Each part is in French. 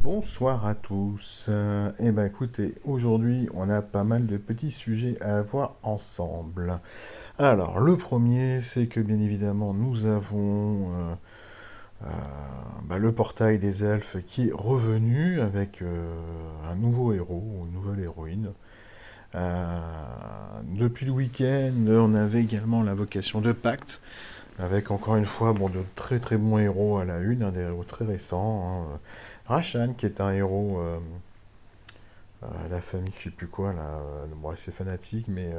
Bonsoir à tous. Écoutez, aujourd'hui on a pas mal de petits sujets à voir ensemble. Alors le premier, c'est que bien évidemment nous avons le portail des elfes qui est revenu avec un nouveau héros ou une nouvelle héroïne. Euh, Depuis le week-end, on avait également l'invocation de Pacte, avec encore une fois de très très bons héros à la une, des héros très récents, hein. Rashan, qui est un héros, la famille, je sais plus quoi, là, bon, c'est fanatique, mais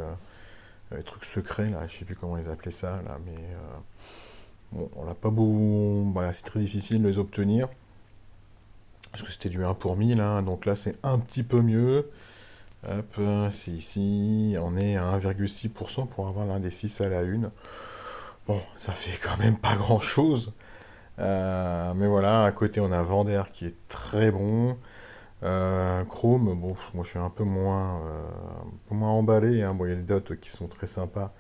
les trucs secrets, là, je sais plus comment ils appelaient ça, là, mais bon, on n'a pas beau, voilà, c'est très difficile de les obtenir, parce que c'était du 1 pour 1000, hein, donc là c'est un petit peu mieux. Hop, c'est ici, on est à 1,6% pour avoir l'un des 6 à la une. Bon, ça fait quand même pas grand-chose. Mais voilà, à côté on a Vander qui est très bon. Chrome, bon, moi je suis un peu moins emballé, hein. Bon, il y a des dots qui sont très sympas,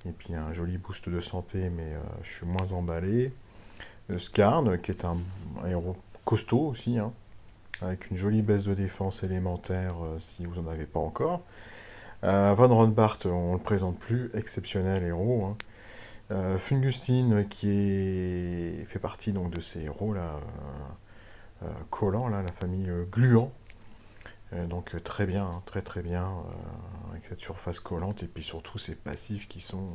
et puis un joli boost de santé, mais je suis moins emballé. Skarn, qui est un héros costaud aussi, hein, avec une jolie baisse de défense élémentaire si vous n'en avez pas encore. Von Ronbart, on le présente plus, exceptionnel héros, hein. Fungustin, fait partie donc de ces héros là, collants, là, la famille Gluant. Donc très bien, hein, très très bien, avec cette surface collante et puis surtout ces passifs qui sont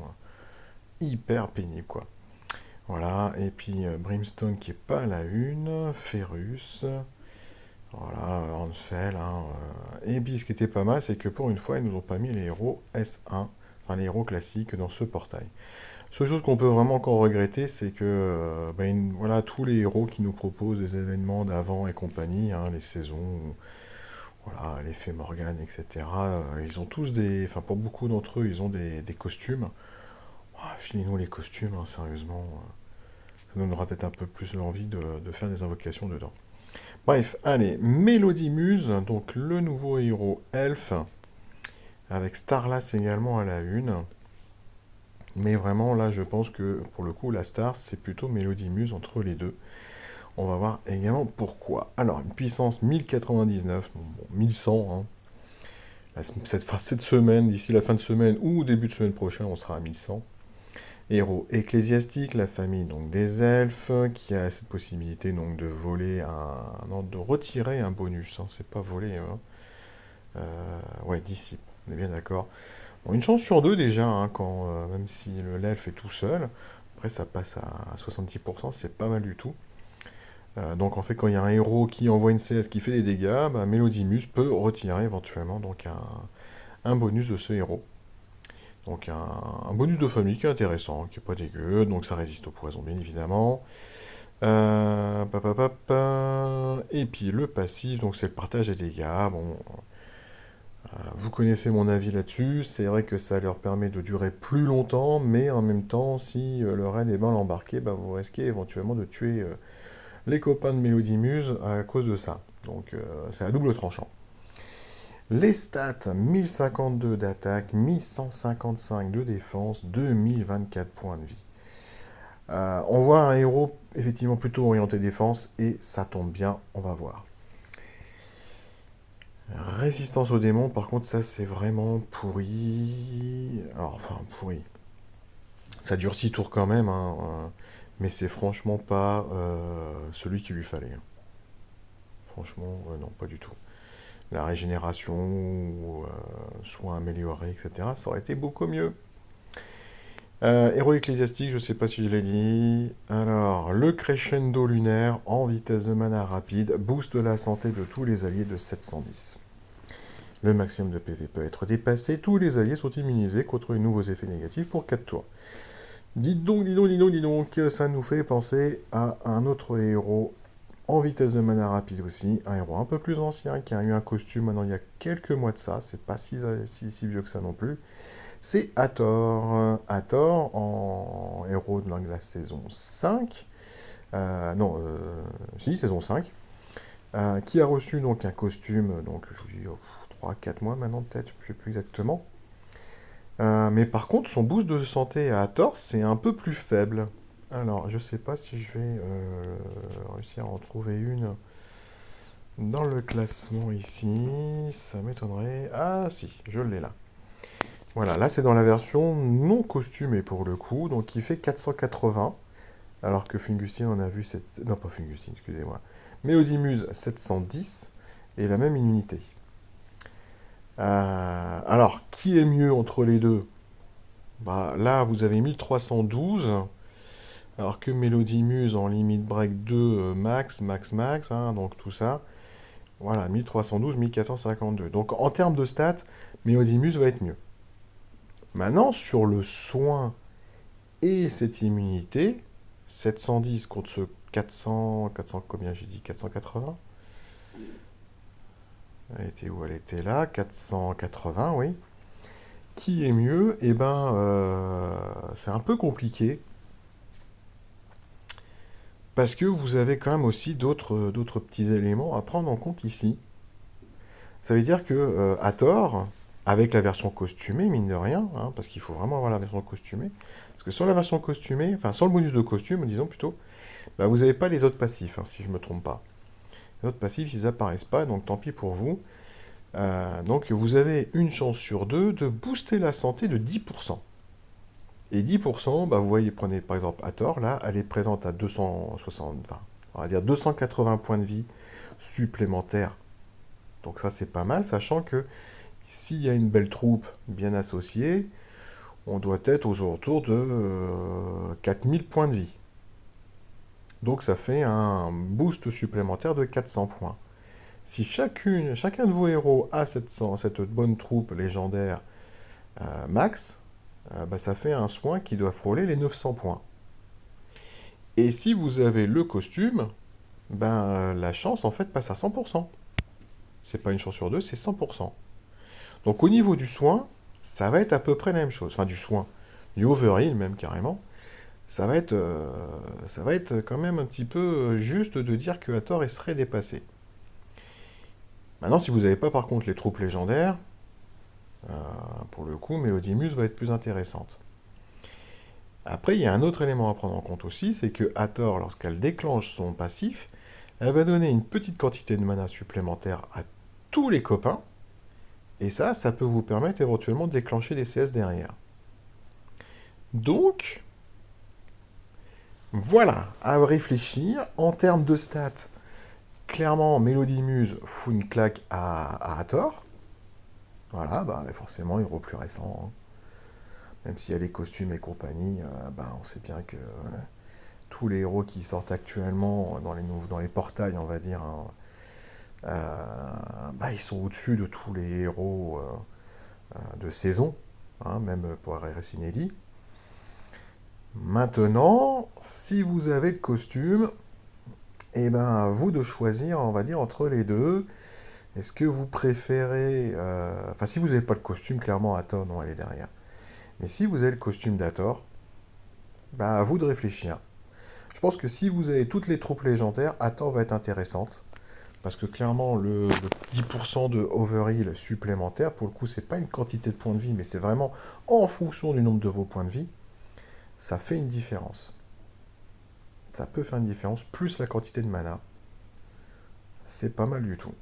hyper pénibles quoi. Voilà, et puis Brimstone qui est pas à la une, Ferrus, voilà, Hornfell, hein, et puis ce qui était pas mal, c'est que pour une fois, ils nous ont pas mis les héros S1, enfin les héros classiques dans ce portail. Seule chose qu'on peut vraiment encore regretter, c'est que voilà, tous les héros qui nous proposent des événements d'avant et compagnie, hein, les saisons, voilà, l'effet Morgan, etc. Ils ont tous enfin pour beaucoup d'entre eux, ils ont des costumes. Ah, filez-nous les costumes, hein, sérieusement. Ça nous donnera peut-être un peu plus l'envie de faire des invocations dedans. Bref, allez, Mélodie Muse, donc le nouveau héros elfe, avec Starlas également à la une. Mais vraiment, là, je pense que pour le coup, la star, c'est plutôt Mélodie Muse entre les deux. On va voir également pourquoi. Alors, une puissance 1099, bon, 1100, hein. Cette semaine, d'ici la fin de semaine ou début de semaine prochaine, on sera à 1100. Héros ecclésiastique, la famille donc des elfes, qui a cette possibilité donc de voler non, de retirer un bonus, hein, c'est pas voler, hein. Ouais, disciple, on est bien d'accord. Bon, une chance sur deux déjà, hein, même si l'elfe est tout seul. Après, ça passe à 70%, c'est pas mal du tout. Donc en fait, quand il y a un héros qui envoie une CS qui fait des dégâts, Melodimus peut retirer éventuellement donc un bonus de ce héros. Donc un bonus de famille qui est intéressant, qui est pas dégueu, donc ça résiste au poison bien évidemment. Et puis le passif, donc c'est le partage des dégâts. Bon, vous connaissez mon avis là-dessus, c'est vrai que ça leur permet de durer plus longtemps, mais en même temps, si le raid est mal embarqué, vous risquez éventuellement de tuer les copains de Mélodie Muse à cause de ça. Donc c'est à double tranchant. Les stats, 1052 d'attaque, 1155 de défense, 2024 points de vie. On voit un héros effectivement plutôt orienté défense et ça tombe bien, on va voir. Résistance aux démons, par contre, ça c'est vraiment pourri. Alors, enfin, pourri. Ça dure 6 tours quand même, hein, mais c'est franchement pas celui qu'il lui fallait, hein. Franchement, non, pas du tout. La régénération, soins améliorés, etc., ça aurait été beaucoup mieux. Héros ecclésiastique, je sais pas si je l'ai dit. Alors, le crescendo lunaire en vitesse de mana rapide booste la santé de tous les alliés de 710. Le maximum de PV peut être dépassé, tous les alliés sont immunisés contre les nouveaux effets négatifs pour 4 tours. Dites donc, dites donc, dites donc, dites donc, ça nous fait penser à un autre héros en vitesse de mana rapide aussi, un héros un peu plus ancien qui a eu un costume maintenant il y a quelques mois de ça, c'est pas si vieux que ça non plus. C'est Hathor. Hathor, en héros de la saison 5, non, si, saison 5, qui a reçu donc un costume, donc je vous dis 3-4 mois maintenant peut-être, je ne sais plus exactement. Mais par contre, son boost de santé à Hathor, c'est un peu plus faible. Alors, je sais pas si je vais réussir à en trouver une. Dans le classement ici, ça m'étonnerait. Ah si, je l'ai là. Voilà, là c'est dans la version non costumée pour le coup, donc il fait 480, alors que Fungusine on a vu non pas Fungusine, excusez-moi. Méodimuse 710 et la même immunité. Alors, qui est mieux entre les deux? Bah, là, vous avez 1312, alors que Mélodie en limite break 2 max, max, max, hein, donc tout ça. Voilà, 1312, 1452. Donc en termes de stats, Mélodie va être mieux. Maintenant, sur le soin et cette immunité, 710 contre ce 400 combien j'ai dit 480. Elle était où? Elle était là, 480, oui. Qui est mieux? Eh ben, c'est un peu compliqué. Parce que vous avez quand même aussi d'autres petits éléments à prendre en compte ici. Ça veut dire que Hathor, avec la version costumée, mine de rien, hein, parce qu'il faut vraiment avoir la version costumée, parce que sur la version costumée, enfin sur le bonus de costume, disons plutôt, bah, vous n'avez pas les autres passifs, hein, si je ne me trompe pas. Les autres passifs, ils n'apparaissent pas, donc tant pis pour vous. Donc vous avez une chance sur deux de booster la santé de 10%. Et 10%, bah, vous voyez, prenez par exemple Hathor, là, elle est présente à 260, enfin, on va dire 280 points de vie supplémentaires. Donc ça, c'est pas mal, sachant que s'il y a une belle troupe bien associée, on doit être aux alentours de 4000 points de vie. Donc ça fait un boost supplémentaire de 400 points. Si chacun de vos héros a cette bonne troupe légendaire max, bah, ça fait un soin qui doit frôler les 900 points. Et si vous avez le costume, ben, la chance en fait passe à 100%. C'est pas une chance sur deux, c'est 100%. Donc au niveau du soin, ça va être à peu près la même chose. Enfin du soin, du overheal même carrément. Ça va être quand même un petit peu juste de dire que Hathor serait dépassé. Maintenant, si vous n'avez pas par contre les troupes légendaires, euh, pour le coup, Méodimus va être plus intéressante. Après, il y a un autre élément à prendre en compte aussi, c'est que Hathor, lorsqu'elle déclenche son passif, elle va donner une petite quantité de mana supplémentaire à tous les copains, et ça peut vous permettre éventuellement de déclencher des CS derrière. Donc, voilà, à réfléchir. En termes de stats, clairement, Mélodie Muse fout une claque à Hathor. Voilà, bah, forcément, héros plus récent, hein. Même s'il y a les costumes et compagnie, bah, on sait bien que tous les héros qui sortent actuellement dans les portails, on va dire, hein, bah, ils sont au-dessus de tous les héros de saison, hein, même pour RS Inédit. Maintenant, si vous avez le costume, et ben à vous de choisir, on va dire, entre les deux. Est-ce que vous préférez... Enfin, si vous n'avez pas le costume, clairement, Hathor, non, elle est derrière. Mais si vous avez le costume d'Hathor, bah, à vous de réfléchir. Je pense que si vous avez toutes les troupes légendaires, Hathor va être intéressante. Parce que clairement, le 10% de overheal supplémentaire, pour le coup, c'est pas une quantité de points de vie, mais c'est vraiment en fonction du nombre de vos points de vie, ça fait une différence. Ça peut faire une différence, plus la quantité de mana. C'est pas mal du tout.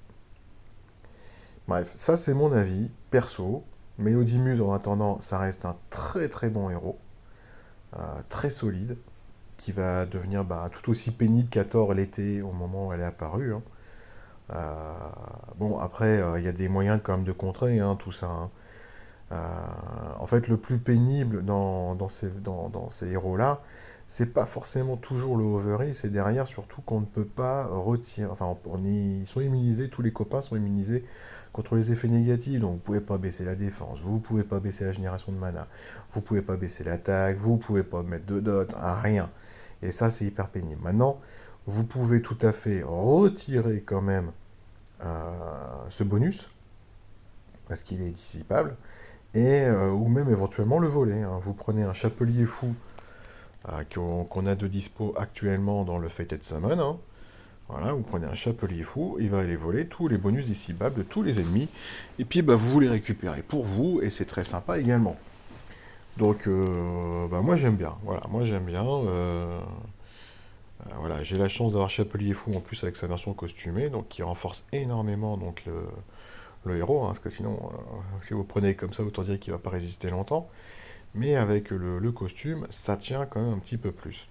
Bref, ça c'est mon avis, perso. Mélodie en attendant, ça reste un très très bon héros, très solide, qui va devenir bah, tout aussi pénible qu'Hathor l'été au moment où elle est apparue, hein. Bon, après, il y a des moyens quand même de contrer, hein, tout ça, hein. En fait, le plus pénible dans ces héros-là, c'est pas forcément toujours le overheal, c'est derrière surtout qu'on ne peut pas retirer. Enfin, ils sont immunisés, tous les copains sont immunisés contre les effets négatifs, donc vous pouvez pas baisser la défense, vous pouvez pas baisser la génération de mana, vous pouvez pas baisser l'attaque, vous pouvez pas mettre de dot, rien. Et ça, c'est hyper pénible. Maintenant, vous pouvez tout à fait retirer quand même ce bonus, parce qu'il est dissipable, ou même éventuellement le voler, hein. Vous prenez un chapelier fou qu'on a de dispo actuellement dans le Fated Summon, hein. Voilà, vous prenez un chapelier fou, il va aller voler tous les bonus dissipables de tous les ennemis, et puis bah, vous les récupérez pour vous, et c'est très sympa également. Donc bah, moi j'aime bien, voilà, moi j'aime bien. Voilà, j'ai la chance d'avoir Chapelier Fou en plus avec sa version costumée, donc qui renforce énormément donc le héros, hein, parce que sinon, si vous prenez comme ça, autant dire qu'il va pas résister longtemps. Mais avec le costume, ça tient quand même un petit peu plus.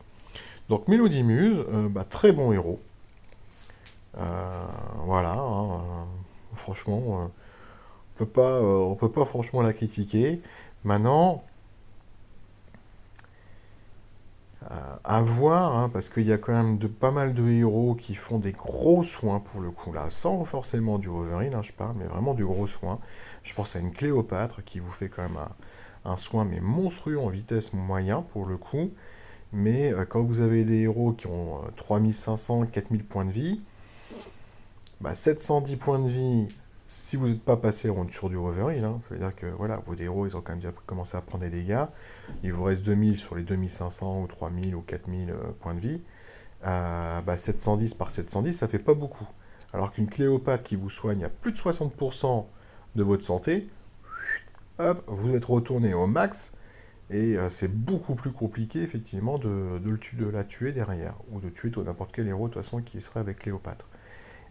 Donc Mélodie Muse, bah, très bon héros. Voilà, hein, franchement, on peut pas franchement la critiquer. Maintenant, à voir, hein, parce qu'il y a quand même pas mal de héros qui font des gros soins pour le coup, là, sans forcément du Wolverine, hein, je parle, mais vraiment du gros soin. Je pense à une Cléopâtre qui vous fait quand même un soin, mais monstrueux en vitesse moyen pour le coup. Mais quand vous avez des héros qui ont 3500, 4000 points de vie, bah, 710 points de vie, si vous n'êtes pas passé sur du Wolverine, hein, ça veut dire que voilà, vos héros, ils ont quand même déjà commencé à prendre des dégâts. Il vous reste 2000 sur les 2500 ou 3000 ou 4000 points de vie. Bah, 710 par 710, ça fait pas beaucoup. Alors qu'une Cléopâtre qui vous soigne à plus de 60% de votre santé, hop, vous êtes retourné au max. Et c'est beaucoup plus compliqué, effectivement, de la tuer derrière. Ou de tuer n'importe quel héros, de toute façon, qui serait avec Cléopâtre.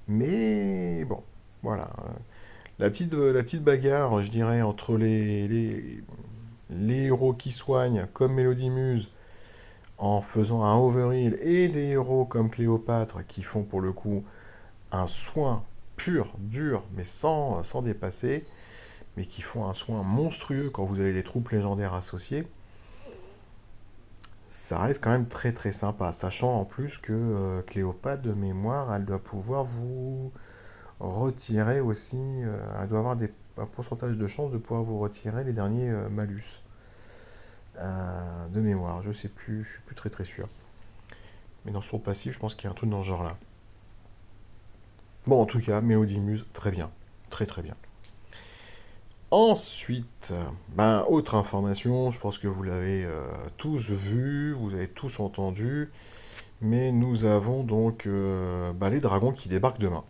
Mais bon, voilà. La petite bagarre, je dirais, entre les héros qui soignent, comme Mélodie Muse, en faisant un overheal, et des héros comme Cléopâtre, qui font pour le coup un soin pur, dur, mais sans dépasser, mais qui font un soin monstrueux quand vous avez des troupes légendaires associées, ça reste quand même très très sympa, sachant en plus que Cléopâtre, de mémoire, elle doit pouvoir vous retirer aussi, elle doit avoir un pourcentage de chance de pouvoir vous retirer les derniers malus. De mémoire, je sais plus, je suis plus très très sûr. Mais dans son passif, je pense qu'il y a un truc dans ce genre-là. Bon, en tout cas, Mélodie Muse, très bien. Très très bien. Ensuite, ben, autre information, je pense que vous l'avez tous vu, vous avez tous entendu, mais nous avons donc ben, les dragons qui débarquent demain.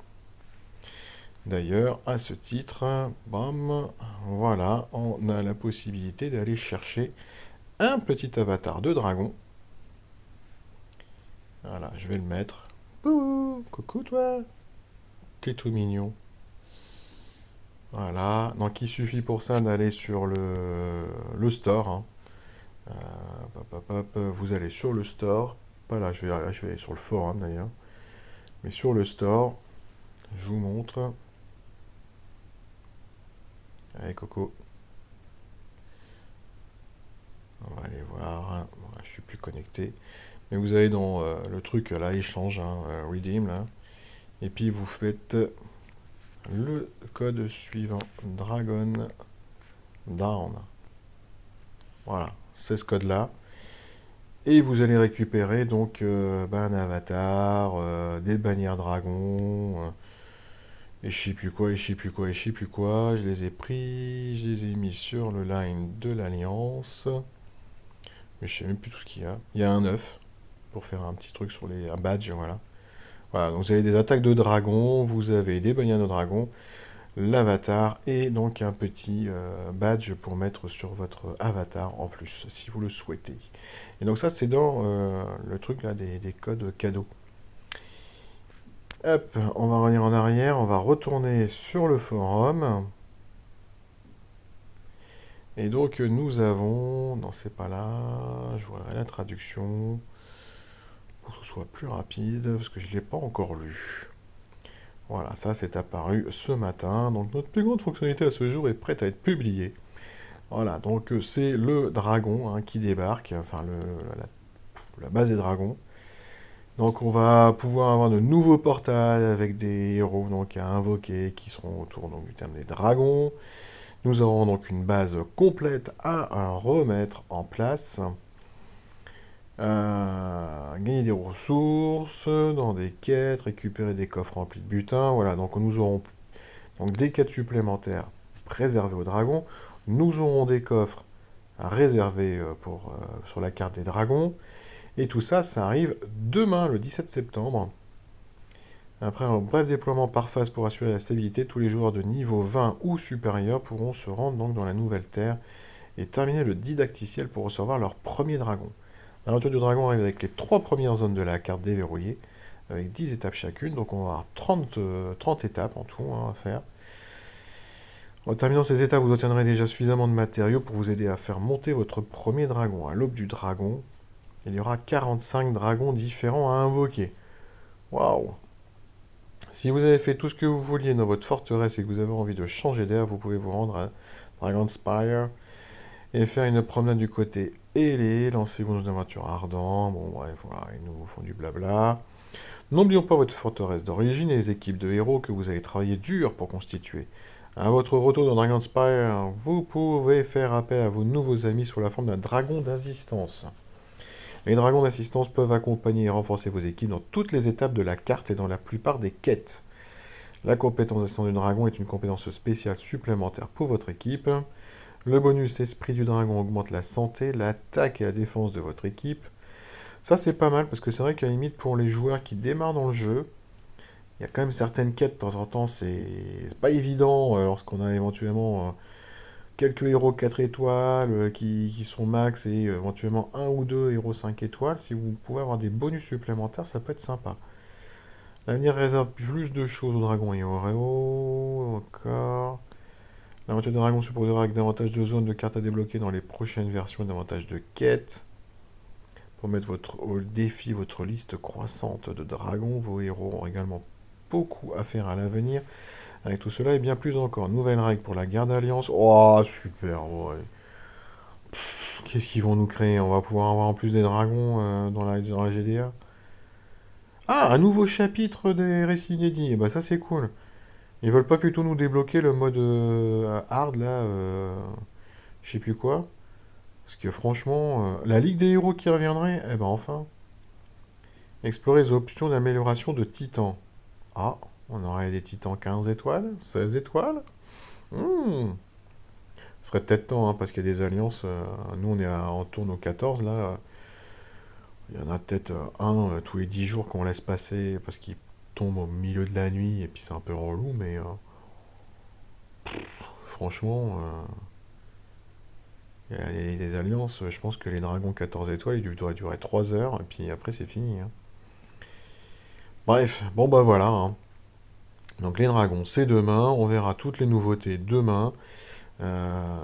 D'ailleurs, à ce titre, bam, voilà, on a la possibilité d'aller chercher un petit avatar de dragon. Voilà, je vais le mettre. Bouh, coucou toi, t'es tout mignon. Voilà, donc il suffit pour ça d'aller sur le store, hein. Vous allez sur le store, pas là, je vais aller sur le forum d'ailleurs, mais sur le store, je vous montre. Allez Coco, on va aller voir, hein. Voilà, je suis plus connecté. Mais vous allez dans le truc là, échange, hein, redeem là, et puis vous faites le code suivant, Dragon Down. Voilà, c'est ce code là. Et vous allez récupérer donc ben, un avatar, des bannières dragons, et je sais plus quoi, et je sais plus quoi, et je sais plus quoi. Je les ai pris, je les ai mis sur le line de l'Alliance. Mais je sais même plus tout ce qu'il y a. Il y a un œuf pour faire un petit truc sur un badge, voilà. Voilà, donc vous avez des attaques de dragons, vous avez des bannières de dragons, l'avatar et donc un petit badge pour mettre sur votre avatar en plus, si vous le souhaitez. Et donc ça, c'est dans le truc là des codes cadeaux. Hop, on va revenir en arrière, on va retourner sur le forum. Et donc nous avons, non c'est pas là, je voudrais la traduction pour que ce soit plus rapide, parce que je ne l'ai pas encore lu. Voilà, ça c'est apparu ce matin, donc notre plus grande fonctionnalité à ce jour est prête à être publiée. Voilà, donc c'est le dragon hein, qui débarque, enfin la base des dragons. Donc on va pouvoir avoir de nouveaux portails avec des héros donc, à invoquer qui seront autour donc, du terme des dragons. Nous aurons donc une base complète à remettre en place. Gagner des ressources dans des quêtes, récupérer des coffres remplis de butin. Voilà, donc nous aurons donc, des quêtes supplémentaires réservées aux dragons. Nous aurons des coffres réservés sur la carte des dragons. Et tout ça, ça arrive demain, le 17 septembre. Après un bref déploiement par phase pour assurer la stabilité, tous les joueurs de niveau 20 ou supérieur pourront se rendre donc dans la nouvelle terre et terminer le didacticiel pour recevoir leur premier dragon. L'aventure du dragon arrive avec les 3 premières zones de la carte déverrouillées, avec 10 étapes chacune, donc on va avoir 30 étapes en tout hein, à faire. En terminant ces étapes, vous obtiendrez déjà suffisamment de matériaux pour vous aider à faire monter votre premier dragon. À l'aube du dragon, il y aura 45 dragons différents à invoquer. Waouh! Si vous avez fait tout ce que vous vouliez dans votre forteresse et que vous avez envie de changer d'air, vous pouvez vous rendre à Dragonspire et faire une promenade du côté ailé. Lancez-vous dans une aventure ardente. Bon, bref, voilà, ils nous font du blabla. N'oublions pas votre forteresse d'origine et les équipes de héros que vous avez travaillé dur pour constituer. À votre retour dans Dragonspire, vous pouvez faire appel à vos nouveaux amis sous la forme d'un dragon d'assistance. Les dragons d'assistance peuvent accompagner et renforcer vos équipes dans toutes les étapes de la carte et dans la plupart des quêtes. La compétence d'assistant du dragon est une compétence spéciale supplémentaire pour votre équipe. Le bonus esprit du dragon augmente la santé, l'attaque et la défense de votre équipe. Ça c'est pas mal parce que c'est vrai qu'à la limite pour les joueurs qui démarrent dans le jeu, il y a quand même certaines quêtes de temps en temps, c'est pas évident lorsqu'on a éventuellement quelques héros 4 étoiles qui sont max et éventuellement un ou deux héros 5 étoiles. Si vous pouvez avoir des bonus supplémentaires, ça peut être sympa. L'avenir réserve plus de choses aux dragons et aux héros. Encore. L'aventure des dragons se proposera avec davantage de zones de cartes à débloquer dans les prochaines versions et davantage de quêtes. Pour mettre au défi votre liste croissante de dragons, vos héros ont également beaucoup à faire à l'avenir. Avec tout cela et bien plus encore. Nouvelle règle pour la guerre d'alliance. Oh, super, ouais. Qu'est-ce qu'ils vont nous créer? On va pouvoir avoir en plus des dragons dans la GDA. Ah, un nouveau chapitre des récits inédits. Eh ben, ça, c'est cool. Ils veulent pas plutôt nous débloquer le mode hard, là, je sais plus quoi. Parce que franchement, la Ligue des héros qui reviendrait, eh ben enfin. Explorer les options d'amélioration de titans. Ah, on aurait des titans 15 étoiles, 16 étoiles. Ce serait peut-être temps, hein, parce qu'il y a des alliances. Nous, on tourne aux 14, là. Il y en a peut-être un tous les 10 jours qu'on laisse passer parce qu'il tombe au milieu de la nuit et puis c'est un peu relou, mais franchement, il y a des alliances. Je pense que les dragons 14 étoiles, ils doivent durer 3 heures et puis après, c'est fini. Hein. Bref, bon bah voilà. Hein. Donc les dragons, c'est demain. On verra toutes les nouveautés demain.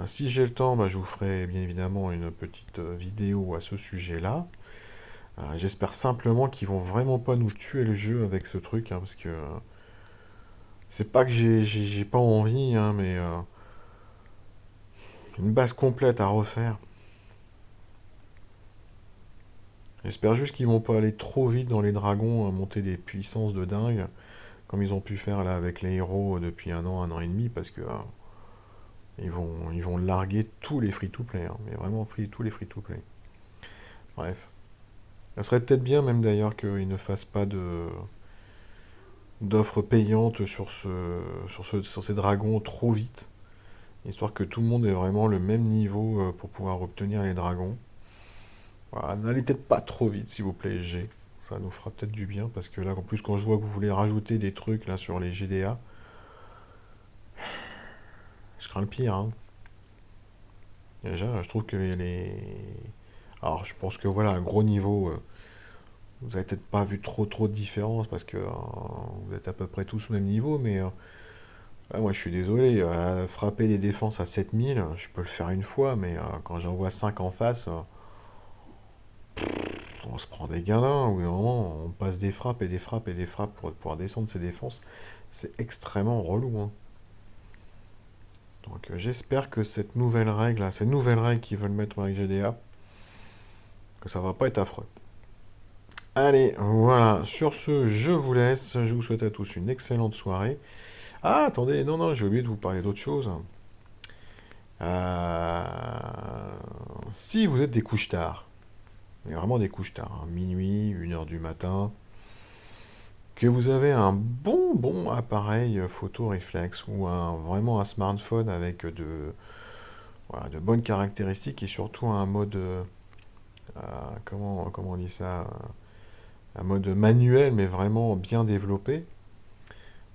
Si j'ai le temps, bah, je vous ferai bien évidemment une petite vidéo à ce sujet-là. J'espère simplement qu'ils vont vraiment pas nous tuer le jeu avec ce truc, hein, parce que c'est pas que j'ai pas envie, hein, mais une base complète à refaire. J'espère juste qu'ils vont pas aller trop vite dans les dragons, monter des puissances de dingue, comme ils ont pu faire là avec les héros depuis un an et demi, parce que ils vont larguer tous les free-to-play, hein, mais vraiment tous les free-to-play. Bref. Ça serait peut-être bien même d'ailleurs qu'ils ne fassent pas d'offres payantes sur ces dragons trop vite, histoire que tout le monde ait vraiment le même niveau pour pouvoir obtenir les dragons. Voilà, n'allez peut-être pas trop vite, s'il vous plaît, G. Ça nous fera peut-être du bien, parce que là, en plus, quand je vois que vous voulez rajouter des trucs là sur les GDA, je crains le pire, hein. Déjà, je trouve que les... Alors, je pense que voilà, un gros niveau, vous avez peut-être pas vu trop de différence, parce que vous êtes à peu près tous au même niveau, mais ouais, moi, je suis désolé, frapper des défenses à 7000, je peux le faire une fois, mais quand j'en vois 5 en face, on se prend des gains, ou vraiment, on passe des frappes et des frappes et des frappes pour pouvoir descendre ses défenses. C'est extrêmement relou, hein. Donc j'espère que cette nouvelle règle, ces nouvelles règles qu'ils veulent mettre avec GDA, que ça va pas être affreux. Allez, voilà, sur ce, je vous laisse. Je vous souhaite à tous une excellente soirée. Ah, attendez, non, j'ai oublié de vous parler d'autre chose. Euh, Si vous êtes des couches tard, mais vraiment des couches tard, hein, minuit, 1 heure du matin, que vous avez un bon appareil photo réflexe ou vraiment un smartphone avec voilà, de bonnes caractéristiques et surtout un mode, comment on dit ça, un mode manuel mais vraiment bien développé,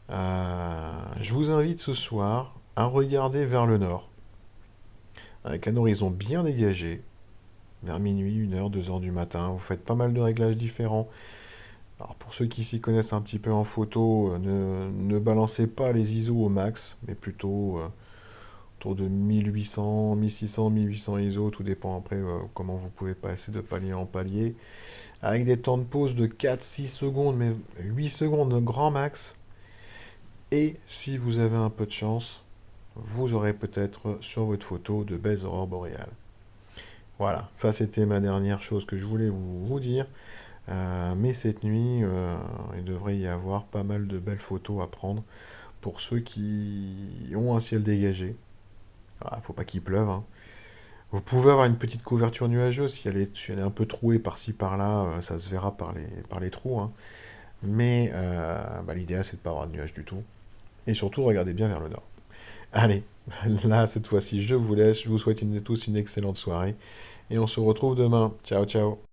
je vous invite ce soir à regarder vers le nord, avec un horizon bien dégagé, vers minuit, 1 heure, 2 heures du matin. Vous faites pas mal de réglages différents. Alors pour ceux qui s'y connaissent un petit peu en photo, ne balancez pas les ISO au max, mais plutôt autour de 1800, 1600, 1800 ISO, tout dépend après comment vous pouvez passer de palier en palier. Avec des temps de pause de 4-6 secondes, mais 8 secondes grand max. Et si vous avez un peu de chance, vous aurez peut-être sur votre photo de belles aurores boréales. Voilà, ça c'était ma dernière chose que je voulais vous dire. Mais cette nuit, il devrait y avoir pas mal de belles photos à prendre pour ceux qui ont un ciel dégagé. Ah, faut pas qu'il pleuve, hein. Vous pouvez avoir une petite couverture nuageuse si elle est un peu trouée par-ci par-là, ça se verra par les trous, hein. Mais l'idéal c'est de ne pas avoir de nuages du tout. Et surtout, regardez bien vers le nord. Allez, là cette fois-ci je vous laisse, je vous souhaite tous une excellente soirée et on se retrouve demain. Ciao ciao.